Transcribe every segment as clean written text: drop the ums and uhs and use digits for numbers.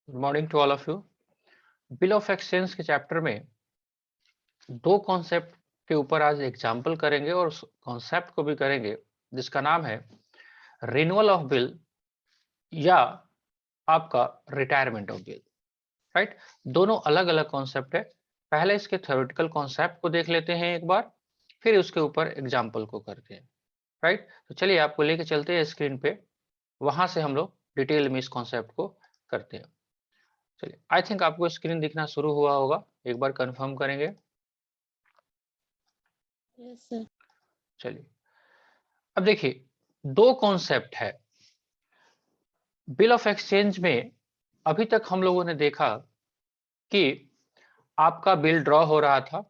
Good morning to all of you. Bill of exchange के chapter में दो concept के ऊपर आज एग्जाम्पल करेंगे और उस कॉन्सेप्ट को भी करेंगे जिसका नाम है रिन्यूअल ऑफ बिल या आपका रिटायरमेंट ऑफ बिल। राइट, दोनों अलग अलग कॉन्सेप्ट है। पहले इसके थ्योरेटिकल कॉन्सेप्ट को देख लेते हैं एक बार, फिर उसके ऊपर एग्जाम्पल को करते हैं। राइट, तो चलिए आपको लेके चलते हैं स्क्रीन पे, वहां से हम लोग डिटेल में इस कॉन्सेप्ट को करते हैं। चलिए, आई थिंक आपको स्क्रीन दिखना शुरू हुआ होगा, एक बार कंफर्म करेंगे। Yes sir. चलिए, अब देखिए दो कॉन्सेप्ट है बिल ऑफ एक्सचेंज में। अभी तक हम लोगों ने देखा कि आपका बिल ड्रॉ हो रहा था,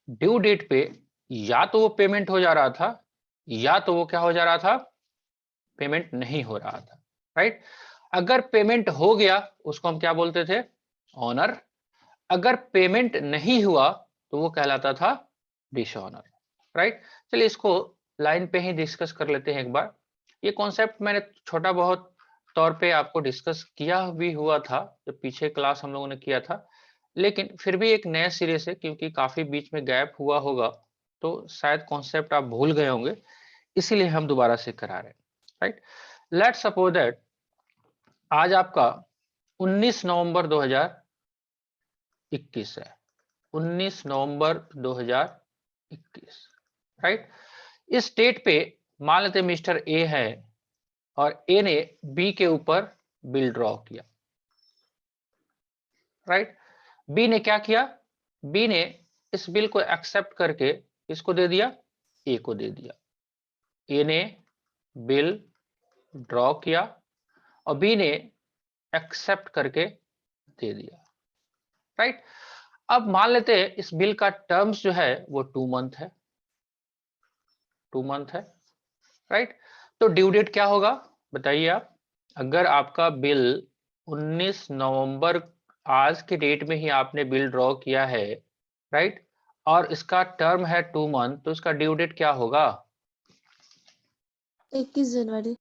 ड्यू डेट पे या तो वो पेमेंट हो जा रहा था या तो वो क्या हो जा रहा था, पेमेंट नहीं हो रहा था। राइट, अगर पेमेंट हो गया उसको हम क्या बोलते थे, ऑनर। अगर पेमेंट नहीं हुआ तो वो कहलाता था डिसऑनर। राइट, चलिए इसको लाइन पे ही डिस्कस कर लेते हैं एक बार। ये कॉन्सेप्ट मैंने छोटा बहुत तौर पे आपको डिस्कस किया भी हुआ था जब पीछे क्लास हम लोगों ने किया था, लेकिन फिर भी एक नए सिरे से, क्योंकि काफी बीच में गैप हुआ होगा तो शायद कॉन्सेप्ट आप भूल गए होंगे, इसीलिए हम दोबारा से करा रहे हैं। राइट, लेट्स सपोज दैट आज आपका 19 नवंबर 2021 है, 19 नवंबर 2021। राइट, इस डेट पे मान लेते मिस्टर ए है और ए ने बी के ऊपर बिल ड्रॉ किया। राइट, बी ने क्या किया, बी ने इस बिल को एक्सेप्ट करके इसको दे दिया, ए को दे दिया। ए ने बिल ड्रॉ किया और बी ने एक्सेप्ट करके दे दिया। राइट, अब मान लेते हैं इस बिल का टर्म्स जो है वो 2 मंथ है, 2 मंथ है। राइट, तो ड्यू डेट क्या होगा बताइए आप। अगर आपका बिल 19 नवंबर आज के डेट में ही आपने बिल ड्रॉ किया है, राइट, और इसका टर्म है 2 मंथ, तो इसका ड्यू डेट क्या होगा, 21 जनवरी।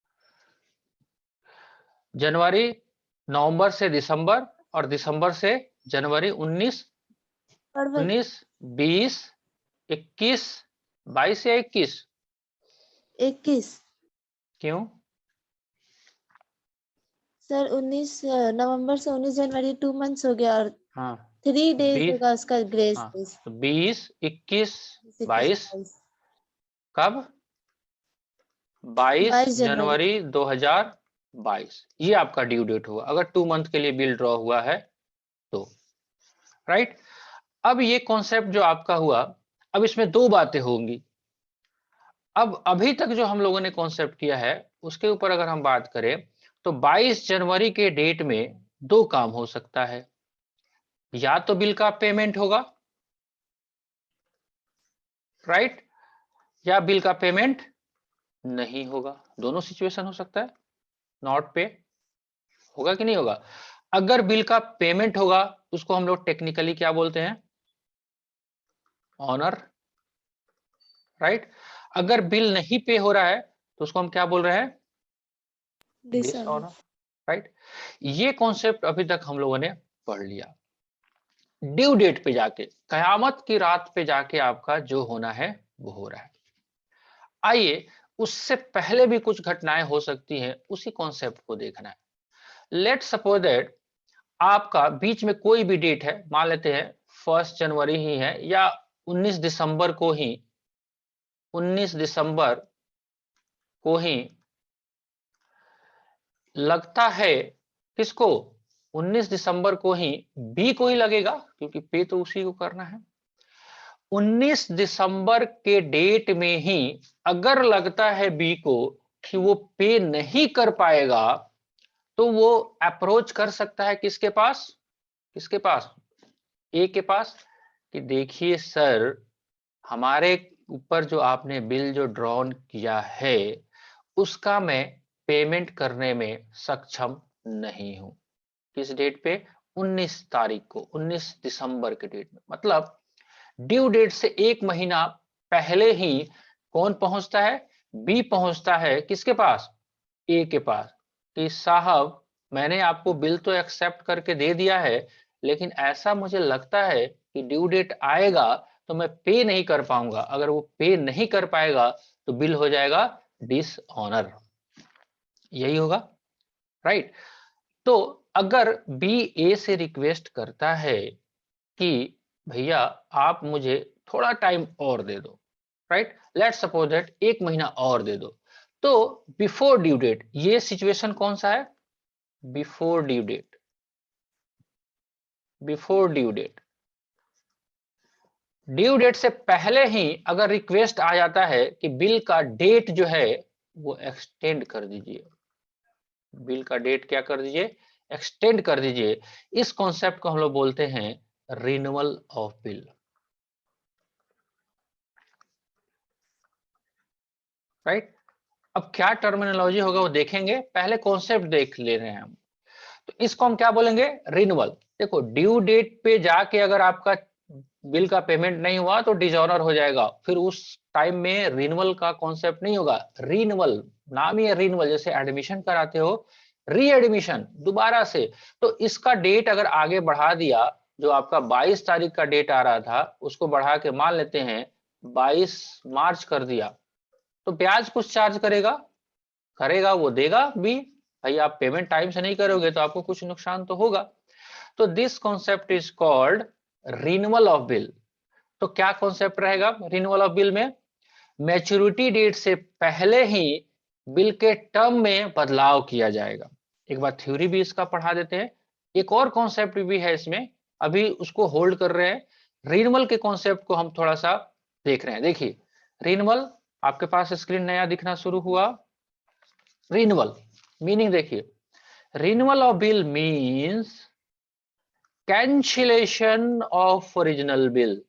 जनवरी, नवंबर से दिसंबर और दिसंबर से जनवरी। 19, फरवरी 20, 21, 22 या 21? 21 क्यों? सर। 19 नवंबर से 19 जनवरी 2 मंथ्स हो गया और हाँ 3 डेज 20, होगा उसका ग्रेस हाँ डेज। तो 20, 21, 22 कब, 22 22 जनवरी। जनवरी 2022 ये आपका ड्यू डेट होगा अगर 2 मंथ के लिए बिल ड्रॉ हुआ है तो। राइट, अब ये कॉन्सेप्ट जो आपका हुआ, अब इसमें दो बातें होंगी। अब अभी तक जो हम लोगों ने कॉन्सेप्ट किया है उसके ऊपर अगर हम बात करें तो 22 जनवरी के डेट में दो काम हो सकता है, या तो बिल का पेमेंट होगा, राइट, या बिल का पेमेंट नहीं होगा। दोनों सिचुएशन हो सकता है, नॉट पे होगा कि नहीं होगा। अगर बिल का पेमेंट होगा उसको हम लोग टेक्निकली क्या बोलते हैं, ऑनर। राइट, अगर बिल नहीं पे हो रहा है तो उसको हम क्या बोल रहे हैं, डिसऑनर। राइट, ये कॉन्सेप्ट अभी तक हम लोगों ने पढ़ लिया। ड्यू डेट पे जाके, कयामत की रात पे जाके आपका जो होना है वो हो रहा है। आइए उससे पहले भी कुछ घटनाएं हो सकती हैं, उसी कॉन्सेप्ट को देखना है। लेट सपोज दैट आपका बीच में कोई भी डेट है, मान लेते हैं 1 जनवरी ही है या 19 दिसंबर को ही, 19 दिसंबर को ही लगता है किसको, 19 दिसंबर को ही बी को ही लगेगा क्योंकि पे तो उसी को करना है। 19 दिसंबर के डेट में ही अगर लगता है बी को कि वो पे नहीं कर पाएगा तो वो अप्रोच कर सकता है किसके पास, किसके पास, ए के पास, कि देखिए सर हमारे ऊपर जो आपने बिल जो ड्रॉन किया है उसका मैं पेमेंट करने में सक्षम नहीं हूं। किस डेट पे, 19 तारीख को, 19 दिसंबर के डेट में। मतलब ड्यू डेट से 1 महीना पहले ही कौन पहुंचता है, बी पहुंचता है किसके पास, ए के पास, कि साहब मैंने आपको बिल तो एक्सेप्ट करके दे दिया है, लेकिन ऐसा मुझे लगता है कि ड्यू डेट आएगा तो मैं पे नहीं कर पाऊंगा। अगर वो पे नहीं कर पाएगा तो बिल हो जाएगा डिसऑनर, यही होगा, राइट। तो अगर बी ए से रिक्वेस्ट करता है कि भैया आप मुझे थोड़ा टाइम और दे दो, राइट, लेट्स सपोज दैट 1 महीना और दे दो, तो बिफोर ड्यू डेट, ये सिचुएशन कौन सा है, before due date, before due date. Due date से पहले ही अगर रिक्वेस्ट आ जाता है कि बिल का डेट जो है वो एक्सटेंड कर दीजिए, बिल का डेट क्या कर दीजिए, एक्सटेंड कर दीजिए, इस कॉन्सेप्ट को हम लोग बोलते हैं रिन्यूअल ऑफ बिल, राइट। अब क्या टर्मिनोलॉजी होगा वो देखेंगे, पहले कॉन्सेप्ट देख ले रहे हैं हम। तो इसको हम क्या बोलेंगे, रिन्यूअल। देखो ड्यू डेट पे जाके अगर आपका बिल का पेमेंट नहीं हुआ तो डिसऑनर हो जाएगा, फिर उस टाइम में रिन्यूअल का कॉन्सेप्ट नहीं होगा। रिन्यूअल नाम ही है रिन्यूअल, जैसे एडमिशन कराते हो री एडमिशन दोबारा से। तो इसका डेट अगर आगे बढ़ा दिया, जो आपका 22 तारीख का डेट आ रहा था उसको बढ़ा के मान लेते हैं 22 मार्च कर दिया, तो ब्याज कुछ चार्ज करेगा, करेगा, वो देगा भी। भाई आप पेमेंट टाइम से नहीं करोगे तो आपको कुछ नुकसान तो होगा। तो this concept is called renewal of bill. तो क्या कॉन्सेप्ट रहेगा रिन्यूअल ऑफ बिल में, मैच्योरिटी डेट से पहले ही बिल के टर्म में बदलाव किया जाएगा। एक बार थ्योरी भी इसका पढ़ा देते हैं, एक और कॉन्सेप्ट भी है इसमें, अभी उसको होल्ड कर रहे हैं। रिन्यूअल के कॉन्सेप्ट को हम थोड़ा सा देख रहे हैं। देखिए रिन्यूअल, आपके पास स्क्रीन नया दिखना शुरू हुआ। रिन्यूअल मीनिंग देखिए, renewal of bill means cancellation of original bill.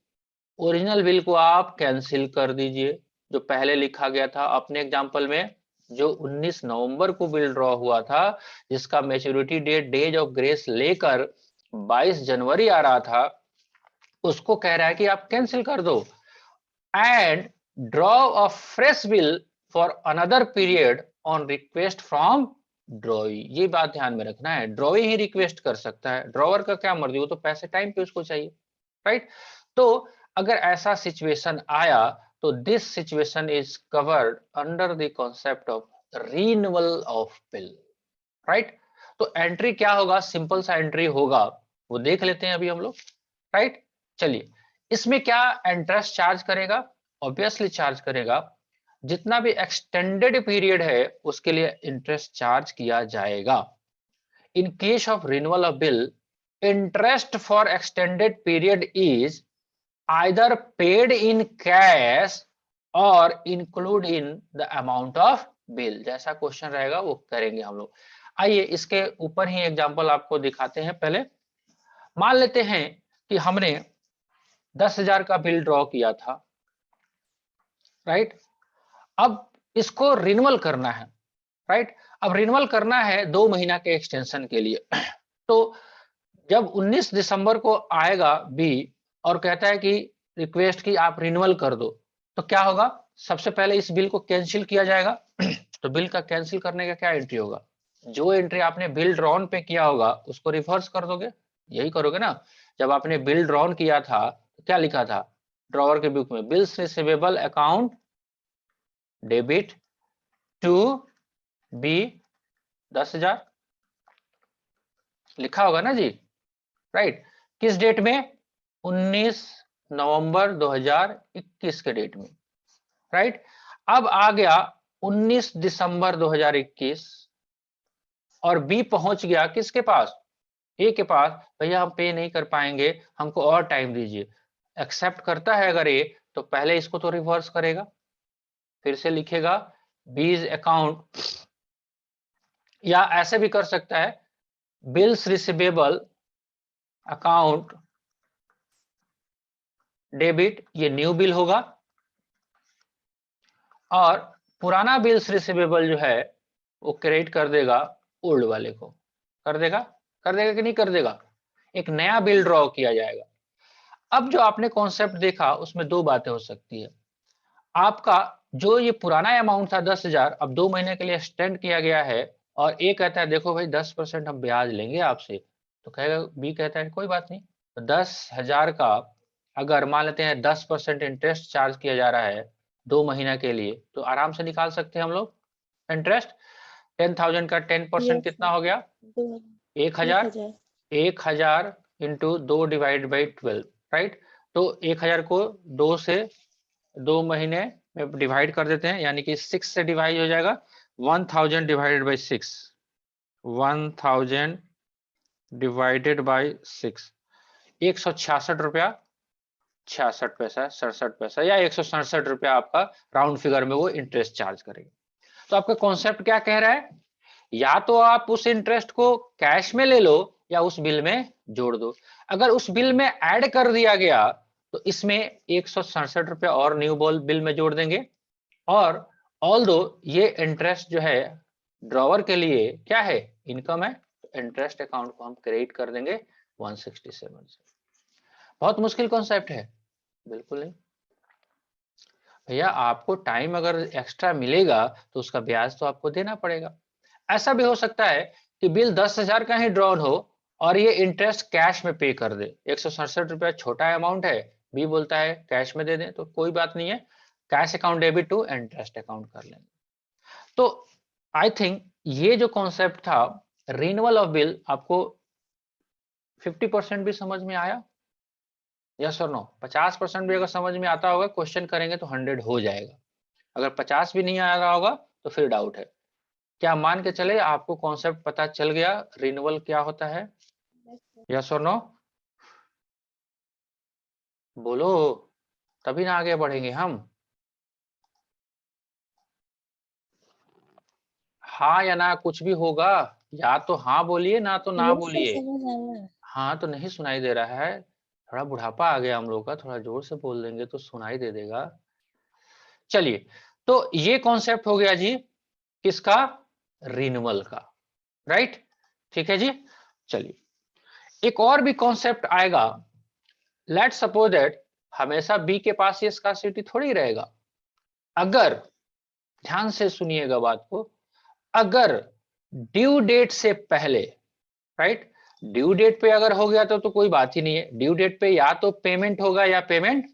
Original bill को आप कैंसिल कर दीजिए, जो पहले लिखा गया था अपने एग्जांपल में, जो 19 नवंबर को बिल ड्रॉ हुआ था, जिसका maturity date days of grace लेकर 22 जनवरी आ रहा था, उसको कह रहा है कि आप कैंसिल कर दो and draw a fresh bill for another period on request from ड्रॉई। ये बात ध्यान में रखना है, ड्रॉई ही रिक्वेस्ट कर सकता है, ड्रॉवर का क्या मर्जी, वो तो पैसे टाइम पे उसको चाहिए, राइट। तो अगर ऐसा सिचुएशन आया तो this situation is covered under the concept of renewal of bill, right. तो एंट्री क्या होगा, सिंपल सा एंट्री होगा, वो देख लेते हैं अभी हम लोग, राइट। चलिए, इसमें क्या इंटरेस्ट चार्ज करेगा, ऑब्वियसली चार्ज करेगा, जितना भी एक्सटेंडेड पीरियड है उसके लिए इंटरेस्ट चार्ज किया जाएगा। In case of renewal of bill, interest for extended period is either paid in cash और include in the amount of bill। जैसा क्वेश्चन रहेगा वो करेंगे हम लोग। आइए इसके ऊपर ही एग्जांपल आपको दिखाते हैं। पहले मान लेते हैं कि हमने 10,000 का बिल ड्रॉ किया था, राइट। अब इसको रिन्यूअल करना है, राइट। अब रिन्यूअल करना है 2 महीना के एक्सटेंशन के लिए। तो जब 19 दिसंबर को आएगा बी और कहता है कि रिक्वेस्ट की आप रिन्यूअल कर दो, तो क्या होगा, सबसे पहले इस बिल को कैंसिल किया जाएगा। तो बिल का कैंसिल करने का क्या एंट्री होगा, जो एंट्री आपने बिल ड्रॉन पे किया होगा उसको रिवर्स कर दोगे, यही करोगे ना। जब आपने बिल ड्रॉन किया था तो क्या लिखा था ड्रॉवर के बुक में, bills receivable account debit to be 10,000 लिखा होगा ना जी, राइट। किस डेट में, 19 नवंबर 2021 के डेट में, राइट। अब आ गया 19 दिसंबर 2021 और बी पहुंच गया किसके पास, ए के पास, भैया हम पे नहीं कर पाएंगे, हमको और टाइम दीजिए। एक्सेप्ट करता है अगर ए, तो पहले इसको तो रिवर्स करेगा, फिर से लिखेगा बीज अकाउंट, या ऐसे भी कर सकता है बिल्स रिसीवेबल अकाउंट डेबिट, ये न्यू बिल होगा, और पुराना बिल्स रिसीवेबल जो है वो क्रेडिट कर देगा ओल्ड वाले को, कर देगा, कर देगा कि नहीं कर देगा, एक नया बिल ड्रॉ किया जाएगा। अब जो आपने कॉन्सेप्ट देखा उसमें दो बातें हो सकती है, आपका जो ये पुराना अमाउंट था 10,000 अब 2 महीने के लिए एक्सटेंड किया गया है और ए कहता है देखो भाई 10% हम ब्याज लेंगे आपसे, तो कहेगा, बी कहता है कोई बात नहीं, तो 10,000 का अगर मान लेते हैं 10% इंटरेस्ट चार्ज किया जा रहा है 2 महीना के लिए, तो आराम से निकाल सकते हैं हम लोग इंटरेस्ट। 10,000 का 10% यस कितना सर। हो गया? 1,000। 1,000। 1,000 इंटू 2 डिवाइड बाई 12, राइट। तो 1,000 को 2 से 2 महीने में डिवाइड कर देते हैं, यानी कि 6 से डिवाइड हो जाएगा। 1,000 डिवाइडेड बाई 6, 1,000 डिवाइडेड बाई 6, 166 रुपया 66 पैसा 67 पैसा या 167 रुपया आपका राउंड फिगर में वो इंटरेस्ट चार्ज करेगा। तो आपका कॉन्सेप्ट क्या कह रहा है? या तो आप उस इंटरेस्ट को कैश में ले लो या उस बिल में जोड़ दो। अगर उस बिल में ऐड कर दिया गया तो इसमें 167 रुपया और न्यू बिल में जोड़ देंगे। और ऑल दो ये इंटरेस्ट जो है ड्रॉवर के लिए क्या है? इनकम है। इंटरेस्ट अकाउंट को हम क्रेडिट कर देंगे 167 से। बहुत मुश्किल कॉन्सेप्ट है? बिल्कुल नहीं भैया, आपको टाइम अगर एक्स्ट्रा मिलेगा तो उसका ब्याज तो आपको देना पड़ेगा। ऐसा भी हो सकता है कि बिल 10,000 का ही ड्रॉन हो और ये इंटरेस्ट कैश में पे कर दे। 167 रुपया छोटा अमाउंट है, बी बोलता है कैश में दे दें, तो कोई बात नहीं है, cash account debit to interest account कर लेंगे। तो आई थिंक ये जो कॉन्सेप्ट था रिन्यूअल ऑफ बिल, आपको 50% भी समझ में आया? यस और नो? 50% भी अगर समझ में आता होगा, क्वेश्चन करेंगे तो 100 हो जाएगा। अगर 50 भी नहीं आ रहा होगा तो फिर डाउट है। क्या मान के चले आपको कॉन्सेप्ट पता चल गया रिन्यूअल क्या होता है? यस और नो? बोलो, तभी ना आगे बढ़ेंगे हम। हाँ या ना कुछ भी होगा, या तो हाँ बोलिए ना तो ना यस सर, बोलिए। समझ आया। हाँ तो नहीं सुनाई दे रहा है, थोड़ा बुढ़ापा आ गया हम लोग का, थोड़ा जोर से बोल देंगे तो सुनाई दे देगा। चलिए, तो ये कॉन्सेप्ट हो गया जी किसका? रिन्यूअल का, राइट। ठीक है जी। चलिए, एक और भी कॉन्सेप्ट आएगा। लेट सपोज दैट हमेशा बी के पास ये स्कार्सिटी थोड़ी रहेगा। अगर, ध्यान से सुनिएगा बात को, अगर ड्यू डेट से पहले, राइट, ड्यू डेट पे अगर हो गया तो कोई बात ही नहीं है। ड्यू डेट पे या तो पेमेंट होगा या पेमेंट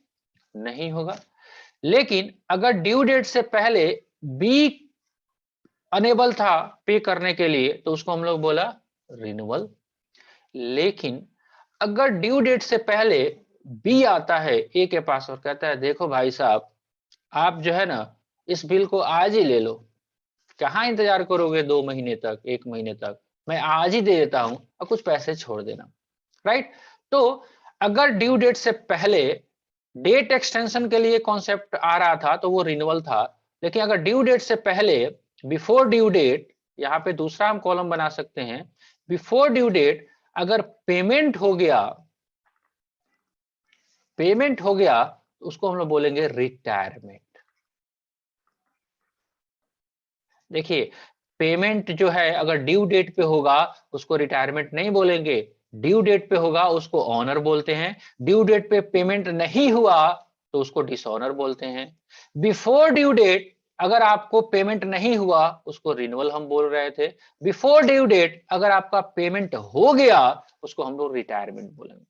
नहीं होगा। लेकिन अगर ड्यू डेट से पहले बी अनेबल था पे करने के लिए तो उसको हम लोग बोला रिन्यूअल। लेकिन अगर ड्यू डेट से पहले बी आता है ए के पास और कहता है देखो भाई साहब, आप जो है ना इस बिल को आज ही ले लो, कहाँ इंतजार करोगे 2 महीने तक 1 महीने तक, मैं आज ही दे देता हूं और कुछ पैसे छोड़ देना, राइट। तो अगर ड्यू डेट से पहले डेट एक्सटेंशन के लिए कॉन्सेप्ट आ रहा था तो वो रिन्यूअल था। लेकिन अगर ड्यू डेट से पहले, बिफोर ड्यू डेट, यहाँ पे दूसरा हम कॉलम बना सकते हैं, बिफोर ड्यू डेट अगर पेमेंट हो गया, पेमेंट हो गया तो उसको हम लोग बोलेंगे रिटायरमेंट। देखिए, पेमेंट जो है अगर ड्यू डेट पे होगा उसको रिटायरमेंट नहीं बोलेंगे, ड्यू डेट पे होगा उसको ऑनर बोलते हैं। ड्यू डेट पे पेमेंट नहीं हुआ तो उसको डिसऑनर बोलते हैं। बिफोर ड्यू डेट अगर आपको पेमेंट नहीं हुआ उसको रिन्यूअल हम बोल रहे थे। बिफोर ड्यू डेट अगर आपका पेमेंट हो गया उसको हम लोग रिटायरमेंट बोलेंगे।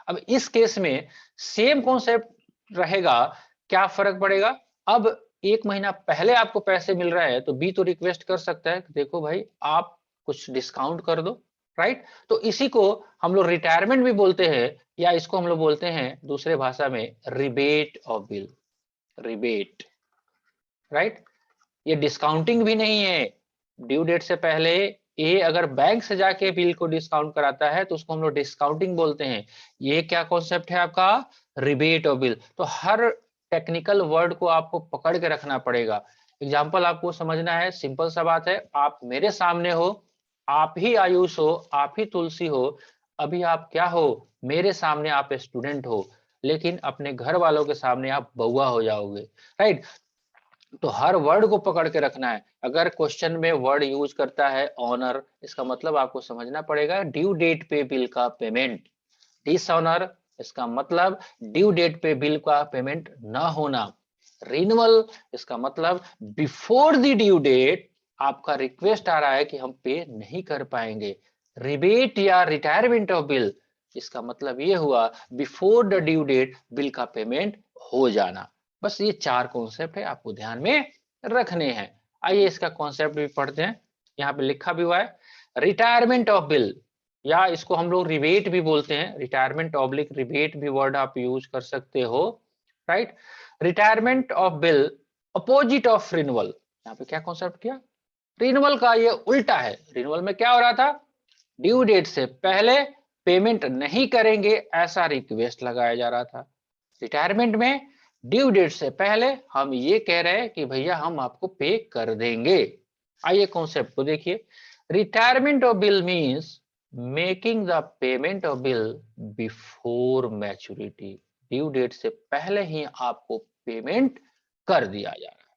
अब इस केस में सेम कॉन्सेप्ट रहेगा, क्या फर्क पड़ेगा? अब 1 महीना पहले आपको पैसे मिल रहे हैं तो बी तो रिक्वेस्ट कर सकता है देखो भाई आप कुछ डिस्काउंट कर दो, राइट। तो इसी को हम लोग रिटायरमेंट भी बोलते हैं, या इसको हम लोग बोलते हैं दूसरे भाषा में rebate of bill, rebate, right. ये डिस्काउंटिंग भी नहीं है। ड्यू डेट से पहले ए अगर बैंक से जाके बिल को डिस्काउंट कराता है तो उसको हम लोग डिस्काउंटिंग बोलते हैं। ये क्या कॉन्सेप्ट है आपका? Rebate of bill. तो हर टेक्निकल वर्ड को आपको पकड़ के रखना पड़ेगा। एग्जाम्पल आपको समझना है, सिंपल सा बात है, आप मेरे सामने हो, आप ही आयुष हो, आप ही तुलसी हो, अभी आप क्या हो? मेरे सामने आप स्टूडेंट हो, लेकिन अपने घर वालों के सामने आप बउआ हो जाओगे, राइट। तो हर वर्ड को पकड़ के रखना है। अगर क्वेश्चन में वर्ड यूज करता है ऑनर, इसका मतलब आपको समझना पड़ेगा ड्यू डेट पे बिल का पेमेंट। डिसऑनर इसका मतलब ड्यू डेट पे बिल का पेमेंट न होना। रिन्यूअल इसका मतलब बिफोर द ड्यू डेट आपका रिक्वेस्ट आ रहा है कि हम पे नहीं कर पाएंगे, रिबेट या रिटायरमेंट ऑफ बिल, इसका मतलब ये हुआ before the due date bill का पेमेंट हो जाना। बस ये चार कॉन्सेप्ट है, आपको ध्यान में रखने हैं। आइए इसका कॉन्सेप्ट भी पढ़ते हैं। यहाँ पे लिखा भी हुआ है रिटायरमेंट ऑफ बिल, या इसको हम लोग रिबेट भी बोलते हैं, रिटायरमेंट ऑब्लिक रिबेट भी वर्ड आप यूज कर सकते हो, right. Retirement of bill opposite of renewal. यहाँ पे क्या कॉन्सेप्ट किया, रिन्यूअल का ये उल्टा है। रिन्यूअल में क्या हो रहा था, ड्यू डेट से पहले पेमेंट नहीं करेंगे ऐसा रिक्वेस्ट लगाया जा रहा था। रिटायरमेंट में ड्यू डेट से पहले हम ये कह रहे हैं कि भैया हम आपको पे कर देंगे। आइए कॉन्सेप्ट को देखिए। Retirement of bill means making the payment of bill before maturity, due date से पहले ही आपको पेमेंट कर दिया जा रहा है।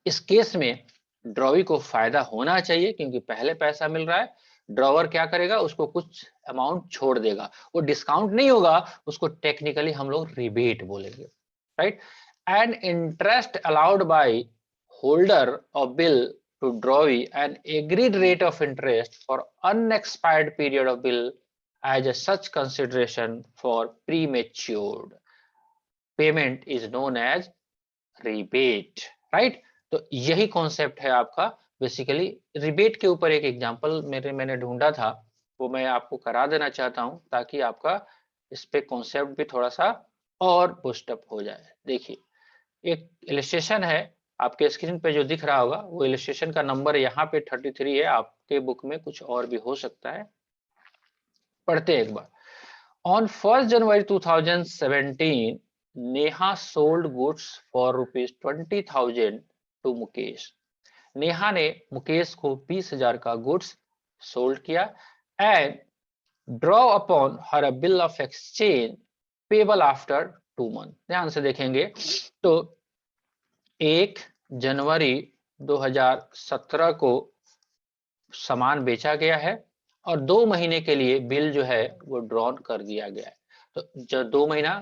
इस केस में ड्रॉवी को फायदा होना चाहिए क्योंकि पहले पैसा मिल रहा है। ड्रॉवर क्या करेगा, उसको कुछ अमाउंट छोड़ देगा, वो डिस्काउंट नहीं होगा, उसको टेक्निकली हम लोग रिबेट बोलेंगे, right. And interest allowed by holder of bill to drawee an agreed rate of interest for unexpired period of bill as a such consideration for prematured payment is known as rebate, right। तो यही concept है आपका। Basically rebate के ऊपर एक example मैंने ढूंढा था, वो मैं आपको करा देना चाहता हूं ताकि आपका इस पे कॉन्सेप्ट भी थोड़ा सा और बूस्टअप हो जाए। देखिए एक इलस्ट्रेशन है आपके स्क्रीन पे जो दिख रहा होगा, वो इलस्ट्रेशन का नंबर यहाँ पे 33 है, आपके बुक में कुछ और भी हो सकता है। पढ़ते हैं एक बार। On 1 January 2017 Neha sold goods for ₹20,000 to Mukesh. Neha ने मुकेश को 20,000 का गुड्स सोल्ड किया and draw upon her bill of exchange payable after 2 month. ध्यान से देखेंगे तो 1 जनवरी 2017 को सामान बेचा गया है और 2 महीने के लिए बिल जो है वो ड्रॉन कर दिया गया है। तो जो 2 महीना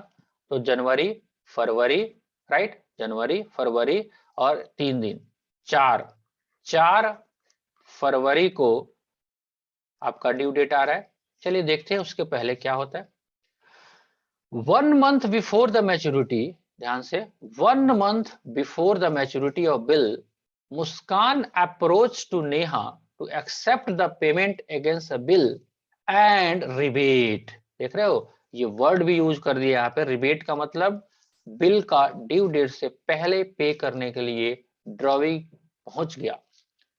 तो जनवरी फरवरी, राइट, जनवरी फरवरी और 3 दिन 4 फरवरी को आपका ड्यू डेट आ रहा है। चलिए देखते हैं उसके पहले क्या होता है। 1 month बिफोर द मैच्योरिटी, ध्यान से 1 month before the maturity of bill Muskan approach to Neha to accept the payment against a bill and rebate. देख रहे हो ये वर्ड भी यूज कर दिया यहाँ पे। रिबेट का मतलब बिल का ड्यू डेट से पहले पे करने के लिए ड्रॉवी पहुंच गया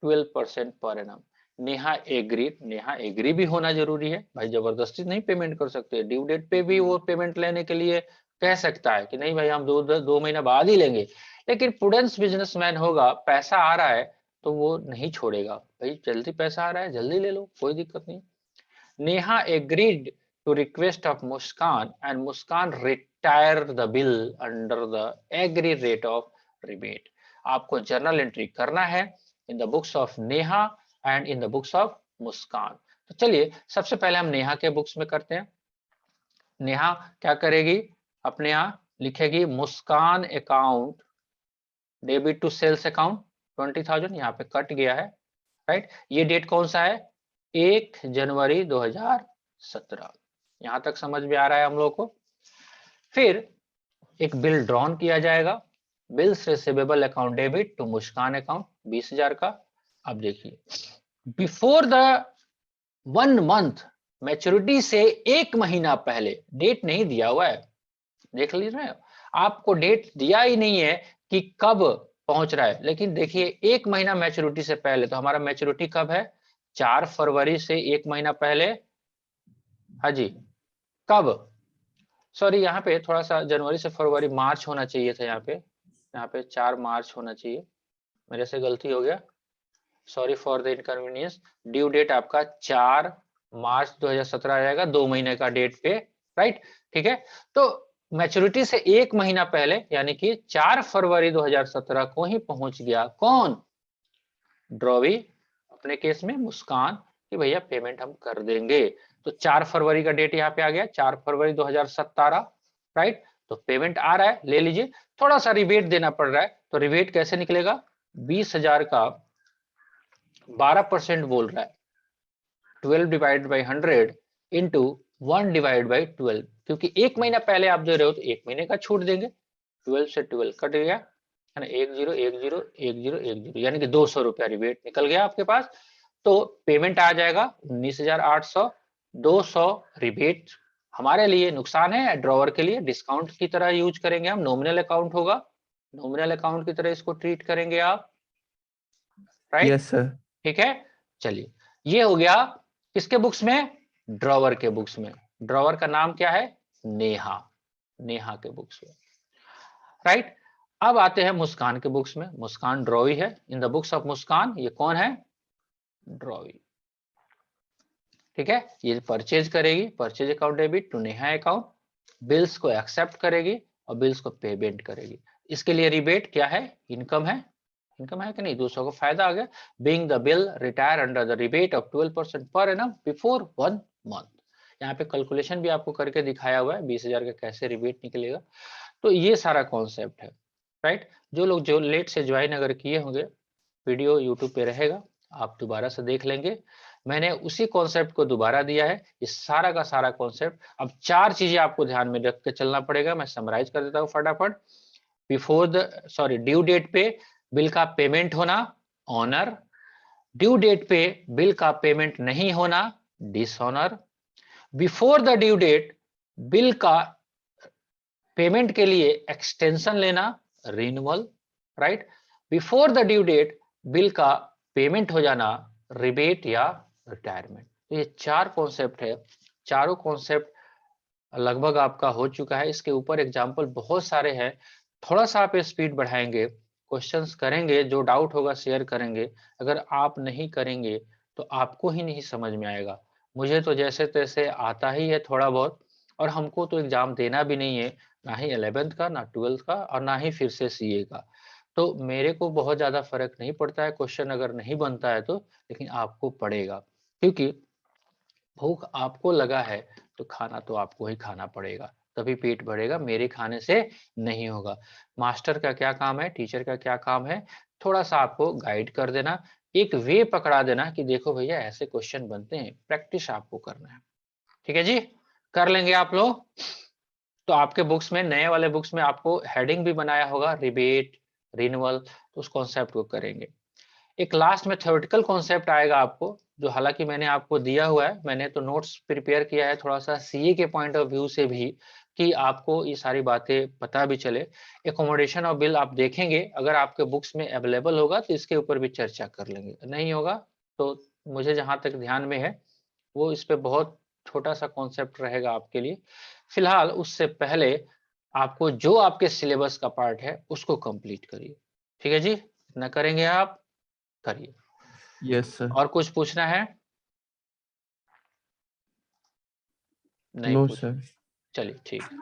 12% per annum. Neha agree, Neha agree भी होना जरूरी है भाई, जबरदस्ती नहीं पेमेंट कर सकते। ड्यू डेट पे भी वो पेमेंट लेने के लिए कह सकता है कि नहीं भाई हम 2 महीना बाद ही लेंगे, लेकिन प्रूडेंस बिजनेसमैन होगा, पैसा आ रहा है तो वो नहीं छोड़ेगा भाई, जल्दी पैसा आ रहा है जल्दी ले लो, कोई दिक्कत नहीं। Neha agreed to request of Muskan and Muskan retire the bill under the agree rate of rebate. आपको जर्नल एंट्री करना है in the books of Neha and in the books of Muskan. तो चलिए सबसे पहले हम नेहा के बुक्स में करते हैं। नेहा क्या करेगी, अपने यहाँ लिखेगी Muskan account debit to sales account 20,000, यहाँ पे कट गया है, राइट। ये डेट कौन सा है, 1 जनवरी 2017। यहां तक समझ में आ रहा है हम लोग को। फिर एक बिल ड्रॉन किया जाएगा, bills receivable account debit to Muskan account 20,000 का। अब देखिए बिफोर द 1 मंथ, मैच्योरिटी से 1 महीना पहले, डेट नहीं दिया हुआ है, देख लीजिए आपको डेट दिया ही नहीं है कि कब पहुंच रहा है, लेकिन देखिए 1 महीना मैच्योरिटी से पहले, तो हमारा मैच्योरिटी कब है, 4 फरवरी से 1 महीना पहले। हाँ जी, कब, सॉरी यहाँ पे थोड़ा सा जनवरी से फरवरी मार्च होना चाहिए था, यहाँ पे 4 मार्च होना चाहिए, मेरे से गलती हो गया, sorry for the inconvenience. Due date आपका 4 मार्च 2017 आ जाएगा, 2 महीने का डेट पे, राइट, ठीक है। तो मैच्योरिटी से 1 महीना पहले यानी कि 4 फरवरी 2017 को ही पहुंच गया कौन, ड्रॉवी, अपने केस में मुस्कान, कि भैया पेमेंट हम कर देंगे। तो 4 फरवरी का डेट यहाँ पे आ गया, 4 फरवरी 2017, राइट। तो पेमेंट आ रहा है, ले लीजिए। थोड़ा सा रिबेट देना पड़ रहा है, तो रिबेट कैसे निकलेगा, 20,000 का 12% बोल रहा है, 12 divide by 100 into 1 divide by 12, क्योंकि एक महीना पहले आप दे रहे हो तो एक महीने का छूट देंगे। 12 से 12 कट गया है ना, 10101010 यानी कि 200 रुपया रिबेट निकल गया आपके पास। तो पेमेंट आ जाएगा 19,800। 200 रिबेट हमारे लिए नुकसान है, ड्रॉवर के लिए डिस्काउंट की तरह यूज करेंगे हम, नॉमिनल अकाउंट होगा, नॉमिनल अकाउंट की तरह इसको ट्रीट करेंगे आप, राइट? Yes sir. ठीक है, चलिए ये हो गया किसके बुक्स में? ड्रॉवर के बुक्स में। ड्रॉवर का नाम क्या है? नेहा, नेहा के बुक्स में, राइट? अब आते हैं मुस्कान के बुक्स में। मुस्कान ड्रॉवी है, in the books of Muskan. ये कौन है? ड्रॉवी, ठीक है। ये परचेज करेगी, purchase account debit to Neha account, bills को एक्सेप्ट करेगी और बिल्स को पेमेंट करेगी। इसके लिए रिबेट क्या है? इनकम है, इनकम है कि नहीं? 200 का फायदा आ गया। Being the bill retire under the rebate of 12% per annum before 1 month. यहाँ पे कैलकुलेशन भी आपको करके दिखाया हुआ है 20,000 का कैसे रिबेट निकलेगा। तो ये सारा कॉन्सेप्ट है, राइट? जो लोग जो लेट से ज्वाइन अगर किए होंगे, वीडियो यूट्यूब पे रहेगा, आप दोबारा से देख लेंगे। मैंने उसी कॉन्सेप्ट को दोबारा दिया है, ये सारा का सारा कॉन्सेप्ट। अब 4 चीजें आपको ध्यान में रख के चलना पड़ेगा, मैं समराइज कर देता हूँ फटाफट। बिफोर द ड्यू डेट पे बिल का पेमेंट होना, ऑनर। ड्यू डेट पे बिल का पेमेंट नहीं होना, dishonour. Before the due date bill का पेमेंट के लिए एक्सटेंशन लेना, renewal, right? Before the due date bill का पेमेंट हो जाना, रिबेट या रिटायरमेंट। तो ये 4 कॉन्सेप्ट है, चारों कॉन्सेप्ट लगभग आपका हो चुका है। इसके ऊपर एग्जाम्पल बहुत सारे हैं, थोड़ा सा आप स्पीड बढ़ाएंगे, क्वेश्चंस करेंगे, जो डाउट होगा शेयर करेंगे। अगर आप नहीं करेंगे तो आपको ही नहीं समझ में आएगा। मुझे तो जैसे तैसे आता ही है थोड़ा बहुत, और हमको तो एग्जाम देना भी नहीं है, ना ही 11th का, ना 12th का, और ना ही फिर से सीए का। तो मेरे को बहुत ज्यादा फर्क नहीं पड़ता है, क्वेश्चन अगर नहीं बनता है तो, लेकिन आपको पड़ेगा, क्योंकि भूख आपको लगा है तो खाना तो आपको ही खाना पड़ेगा, तभी पेट भरेगा, मेरे खाने से नहीं होगा। मास्टर का क्या काम है, टीचर का क्या काम है? थोड़ा सा आपको गाइड कर देना, एक वे पकड़ा देना कि देखो भैया ऐसे क्वेश्चन बनते हैं, प्रैक्टिस आपको करना है। ठीक है जी, कर लेंगे आप लोग। तो आपके बुक्स में, नए वाले बुक्स में आपको हेडिंग भी बनाया होगा, रिबेट, रिन्यूअल, तो उस कॉन्सेप्ट को करेंगे। एक लास्ट में थ्योरेटिकल कॉन्सेप्ट आएगा आपको, जो हालांकि मैंने आपको दिया हुआ है, मैंने तो नोट्स प्रिपेयर किया है थोड़ा सा सीए के पॉइंट ऑफ व्यू से भी, कि आपको ये सारी बातें पता भी चले। एकोमोडेशन और बिल आप देखेंगे, अगर आपके बुक्स में अवेलेबल होगा तो इसके ऊपर भी चर्चा कर लेंगे, नहीं होगा तो मुझे जहां तक ध्यान में है वो इस पे बहुत छोटा सा कॉन्सेप्ट रहेगा आपके लिए। फिलहाल उससे पहले आपको जो आपके सिलेबस का पार्ट है उसको कंप्लीट करिए। ठीक है जी, इतना करेंगे आप, करिए। Yes sir. और कुछ पूछना है? नहीं नो पूछना? सर। चलिए ठीक है।